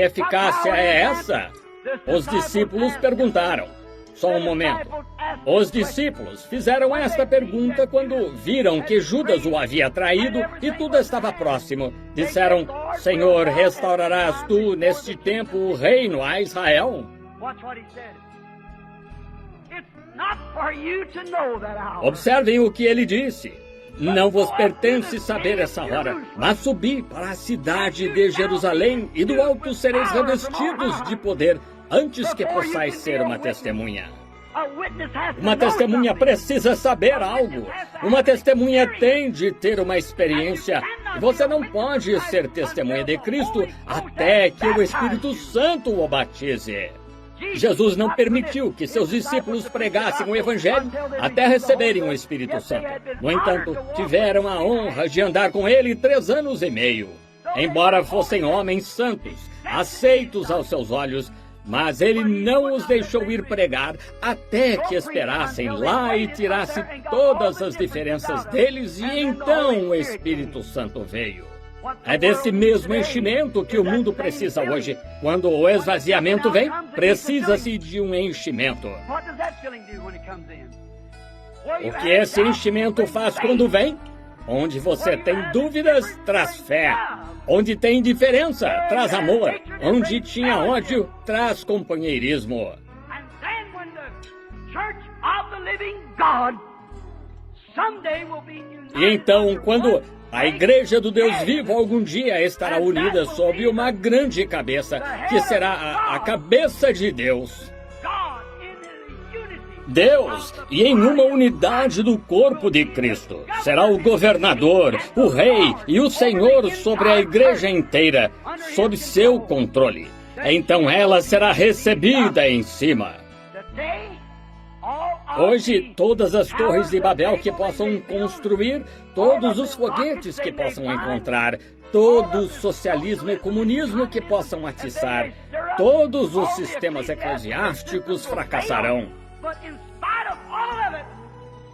eficácia é essa? Os discípulos perguntaram. Só um momento. Os discípulos fizeram esta pergunta quando viram que Judas o havia traído e tudo estava próximo. Disseram, Senhor, restaurarás tu neste tempo o reino a Israel? Observem o que ele disse. Não vos pertence saber essa hora, mas subi para a cidade de Jerusalém e do alto sereis revestidos de poder antes que possais ser uma testemunha. Uma testemunha precisa saber algo. Uma testemunha tem de ter uma experiência. E você não pode ser testemunha de Cristo até que o Espírito Santo o batize. Jesus não permitiu que seus discípulos pregassem o Evangelho até receberem o Espírito Santo. No entanto, tiveram a honra de andar com ele 3 anos e meio. Embora fossem homens santos, aceitos aos seus olhos, mas ele não os deixou ir pregar até que esperassem lá e tirasse todas as diferenças deles, e então o Espírito Santo veio. É desse mesmo enchimento que o mundo precisa hoje. Quando o esvaziamento vem, precisa-se de um enchimento. O que esse enchimento faz quando vem? Onde você tem dúvidas, traz fé. Onde tem indiferença, traz amor. Onde tinha ódio, traz companheirismo. E então, quando a Igreja do Deus Vivo algum dia estará unida sob uma grande cabeça, que será a cabeça de Deus. Deus, e em uma unidade do corpo de Cristo, será o governador, o rei e o Senhor sobre a igreja inteira, sob seu controle. Então ela será recebida em cima. Hoje, todas as torres de Babel que possam construir, todos os foguetes que possam encontrar, todo o socialismo e comunismo que possam atiçar, todos os sistemas eclesiásticos fracassarão.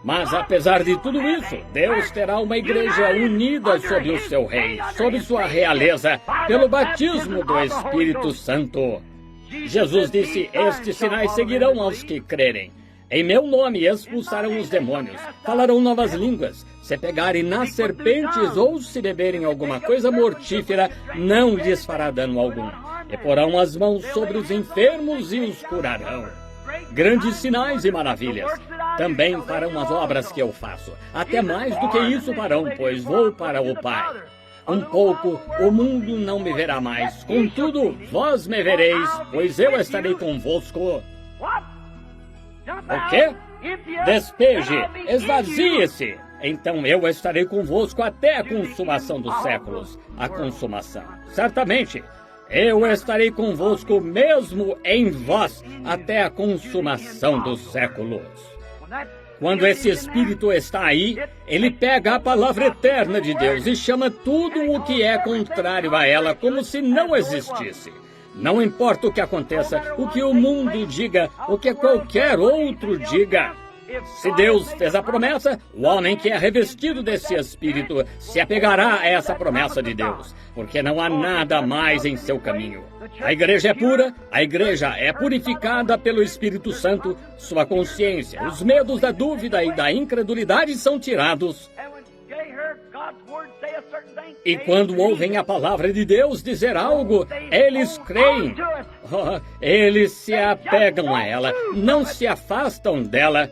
Mas apesar de tudo isso, Deus terá uma igreja unida sob o seu rei, sob sua realeza, pelo batismo do Espírito Santo. Jesus disse, estes sinais seguirão aos que crerem. Em meu nome expulsarão os demônios, falarão novas línguas. Se pegarem nas serpentes ou se beberem alguma coisa mortífera, não lhes fará dano algum. E porão as mãos sobre os enfermos e os curarão. Grandes sinais e maravilhas. Também farão as obras que eu faço. Até mais do que isso farão, pois vou para o Pai. Um pouco, o mundo não me verá mais. Contudo, vós me vereis, pois eu estarei convosco. O quê? Despeje, esvazie-se. Então eu estarei convosco até a consumação dos séculos. A consumação. Certamente. Eu estarei convosco mesmo em vós até a consumação dos séculos. Quando esse Espírito está aí, ele pega a palavra eterna de Deus e chama tudo o que é contrário a ela como se não existisse. Não importa o que aconteça, o que o mundo diga, o que qualquer outro diga. Se Deus fez a promessa, o homem que é revestido desse Espírito se apegará a essa promessa de Deus, porque não há nada mais em seu caminho. A igreja é pura, a igreja é purificada pelo Espírito Santo, sua consciência, os medos da dúvida e da incredulidade são tirados. E quando ouvem a palavra de Deus dizer algo, eles creem. Oh, eles se apegam a ela, não se afastam dela.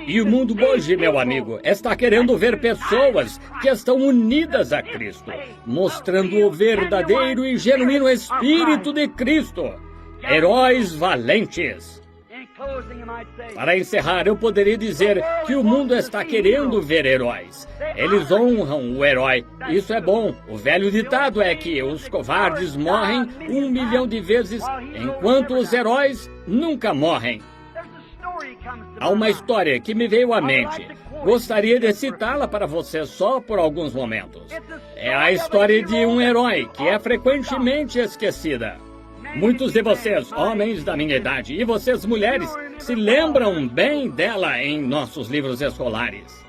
E o mundo hoje, meu amigo, está querendo ver pessoas que estão unidas a Cristo, mostrando o verdadeiro e genuíno Espírito de Cristo. Heróis valentes. Para encerrar, eu poderia dizer que o mundo está querendo ver heróis. Eles honram o herói. Isso é bom. O velho ditado é que os covardes morrem 1 milhão de vezes, enquanto os heróis nunca morrem. Há uma história que me veio à mente. Gostaria de citá-la para você só por alguns momentos. É a história de um herói que é frequentemente esquecida. Muitos de vocês, homens da minha idade, e vocês, mulheres, se lembram bem dela em nossos livros escolares.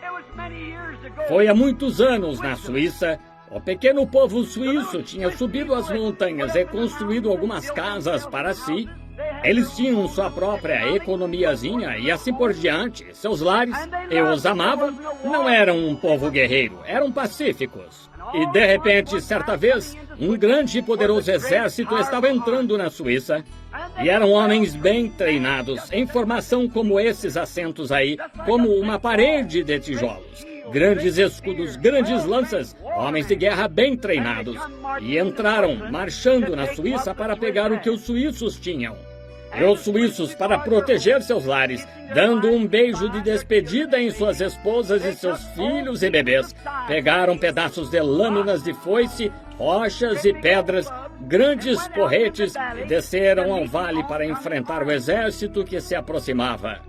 Foi há muitos anos na Suíça, O pequeno povo suíço tinha subido as montanhas e construído algumas casas para si. Eles tinham sua própria economiazinha e assim por diante. Seus lares, e os amavam, não eram um povo guerreiro, eram pacíficos. E de repente, certa vez, um grande e poderoso exército estava entrando na Suíça. E eram homens bem treinados, em formação como esses assentos aí, como uma parede de tijolos. Grandes escudos, grandes lanças, homens de guerra bem treinados. E entraram, marchando na Suíça para pegar o que os suíços tinham. E os suíços, para proteger seus lares, dando um beijo de despedida em suas esposas e seus filhos e bebês, pegaram pedaços de lâminas de foice, rochas e pedras, grandes porretes e desceram ao vale para enfrentar o exército que se aproximava.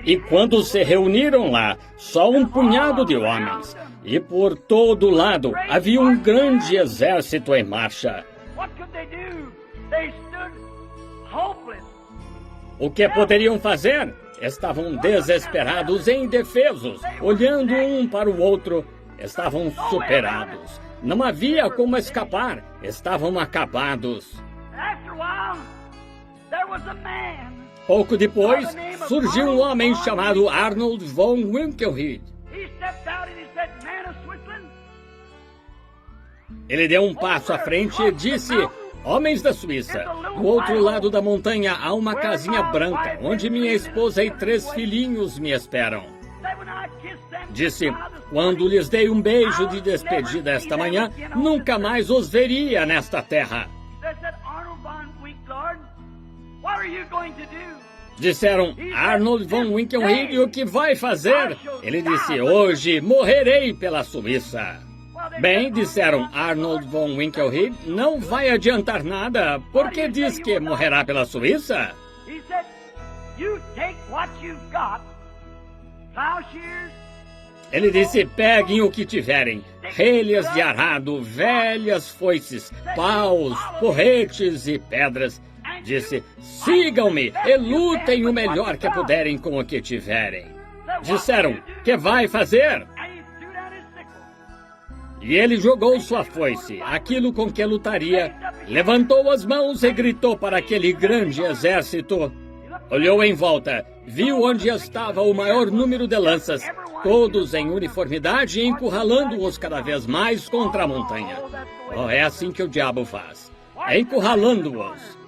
E quando se reuniram lá, só um punhado de homens, e por todo lado havia um grande exército em marcha. O que poderiam fazer? Estavam desesperados e indefesos, olhando um para o outro. Estavam superados. Não havia como escapar. Estavam acabados. Pouco depois, surgiu um homem chamado Arnold von Winkelried. Ele deu um passo à frente e disse: homens da Suíça, do outro lado da montanha há uma casinha branca, onde minha esposa e 3 filhinhos me esperam. Disse: quando lhes dei um beijo de despedida esta manhã, nunca mais os veria nesta terra. Disseram: Arnold von Winkelried, o que vai fazer? Ele disse: hoje morrerei pela Suíça. Bem, disseram Arnold von Winkelried, não vai adiantar nada. Por que diz que morrerá pela Suíça? Ele disse: peguem o que tiverem, relhas de arado, velhas foices, paus, porretes e pedras. Disse: sigam-me e lutem o melhor que puderem com o que tiverem. Disseram: que vai fazer? E ele jogou sua foice, aquilo com que lutaria, levantou as mãos e gritou para aquele grande exército. Olhou em volta, viu onde estava o maior número de lanças, todos em uniformidade, encurralando-os cada vez mais contra a montanha. Oh, é assim que o diabo faz, encurralando-os.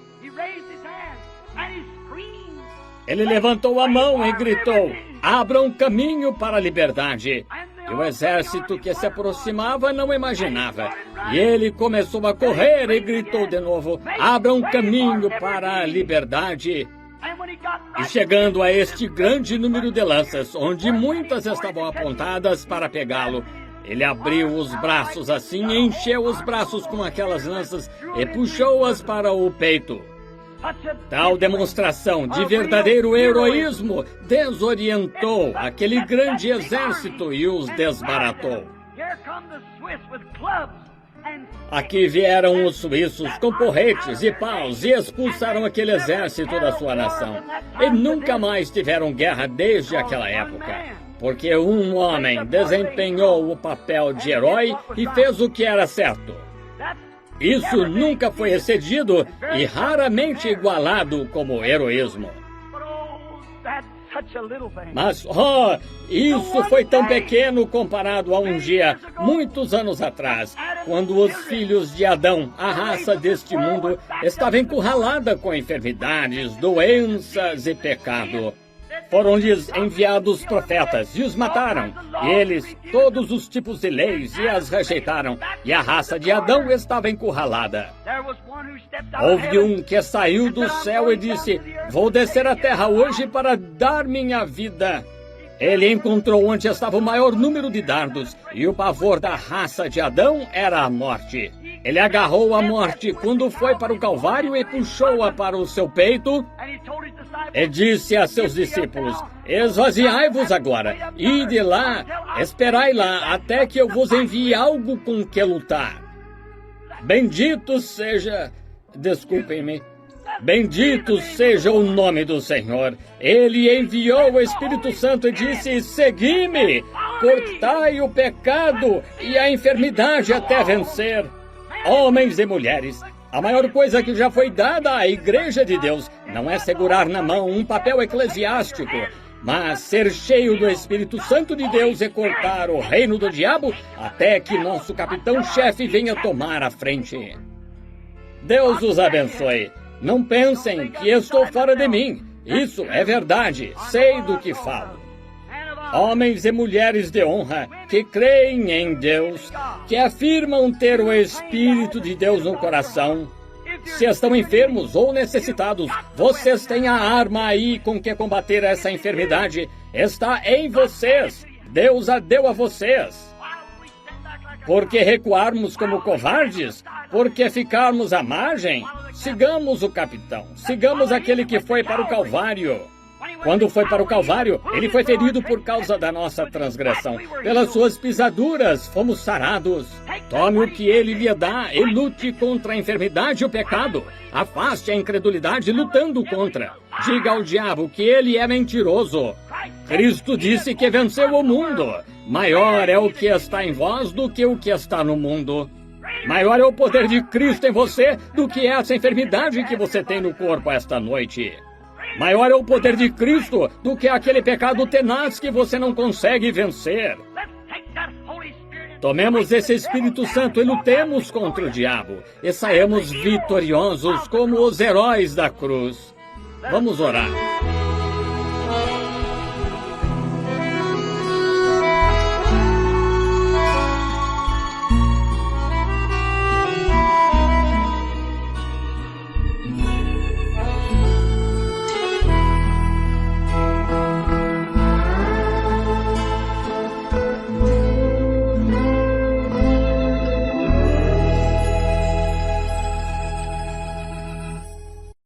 Ele levantou a mão e gritou: abram caminho para a liberdade. E o exército que se aproximava não imaginava. E ele começou a correr e gritou de novo: abram caminho para a liberdade. E chegando a este grande número de lanças, onde muitas estavam apontadas para pegá-lo, ele abriu os braços assim, encheu os braços com aquelas lanças e puxou-as para o peito. Tal demonstração de verdadeiro heroísmo desorientou aquele grande exército e os desbaratou. Aqui vieram os suíços com porretes e paus e expulsaram aquele exército da sua nação. E nunca mais tiveram guerra desde aquela época, porque um homem desempenhou o papel de herói e fez o que era certo. Isso nunca foi excedido e raramente igualado como heroísmo. Mas, isso foi tão pequeno comparado a um dia, muitos anos atrás, quando os filhos de Adão, a raça deste mundo, estava encurralada com enfermidades, doenças e pecado. Foram-lhes enviados profetas e os mataram. E eles, todos os tipos de leis, e as rejeitaram. E a raça de Adão estava encurralada. Houve um que saiu do céu e disse: vou descer à terra hoje para dar minha vida. Ele encontrou onde estava o maior número de dardos, e o pavor da raça de Adão era a morte. Ele agarrou a morte quando foi para o Calvário e puxou-a para o seu peito e disse a seus discípulos: esvaziai-vos agora, ide lá, esperai lá, até que eu vos envie algo com que lutar. Bendito seja, desculpem-me, bendito seja o nome do Senhor. Ele enviou o Espírito Santo e disse: segui-me, cortai o pecado e a enfermidade até vencer. Homens e mulheres, a maior coisa que já foi dada à Igreja de Deus não é segurar na mão um papel eclesiástico, mas ser cheio do Espírito Santo de Deus e cortar o reino do diabo até que nosso capitão-chefe venha tomar a frente. Deus os abençoe. Não pensem que estou fora de mim. Isso é verdade, sei do que falo. Homens e mulheres de honra que creem em Deus, que afirmam ter o Espírito de Deus no coração. Se estão enfermos ou necessitados, vocês têm a arma aí com que combater essa enfermidade. Está em vocês. Deus a deu a vocês. Por que recuarmos como covardes? Por que ficarmos à margem? Sigamos o capitão. Sigamos aquele que foi para o Calvário. Quando foi para o Calvário, ele foi ferido por causa da nossa transgressão. Pelas suas pisaduras, fomos sarados. Tome o que ele lhe dá e lute contra a enfermidade e o pecado. Afaste a incredulidade lutando contra. Diga ao diabo que ele é mentiroso. Cristo disse que venceu o mundo. Maior é o que está em vós do que o que está no mundo. Maior é o poder de Cristo em você do que essa enfermidade que você tem no corpo esta noite. Maior é o poder de Cristo do que aquele pecado tenaz que você não consegue vencer. Tomemos esse Espírito Santo e lutemos contra o diabo. E saímos vitoriosos como os heróis da cruz. Vamos orar.